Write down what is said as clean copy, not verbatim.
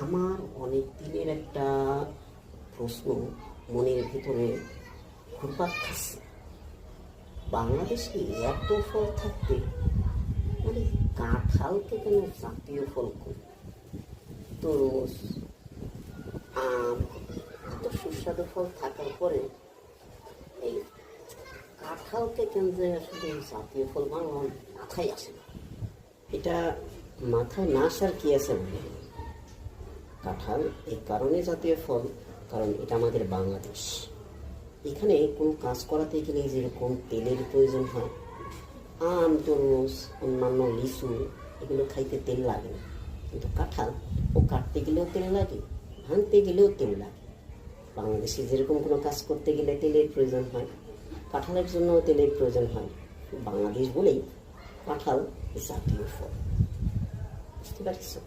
আমার অনেক দিনের একটা প্রশ্ন মনের ভিতরে ঘুরপাক খাচ্ছে। বাংলাদেশে এত ফল থাকতে মানে কাঁঠালকে কেন জাতীয় ফল করি? তরমুজ, আম, এত সুস্বাদু ফল থাকার পরে এই কাঁঠালকে কেন যে আসলে জাতীয় ফল বাংলা মাথায় আসে না। এটা মাথায় না আসার কি আছে বলে? কাঁঠাল এই কারণে জাতীয় ফল, কারণ এটা আমাদের বাংলাদেশ। এখানে কোনো কাজ করাতে গেলে যেরকম তেলের প্রয়োজন হয়, আম, তরমুজ, অন্যান্য লিচু এগুলো খাইতে তেল লাগে না, কিন্তু কাঁঠাল ও কাটতে গেলেও তেল লাগে, ভাঙতে গেলেও তেল লাগে। বাংলাদেশে যেরকম কোনো কাজ করতে গেলে তেলের প্রয়োজন হয়, কাঁঠালের জন্য তেলের প্রয়োজন হয়। বাংলাদেশ বলেই কাঁঠাল জাতীয় ফল। বুঝতে পারছো?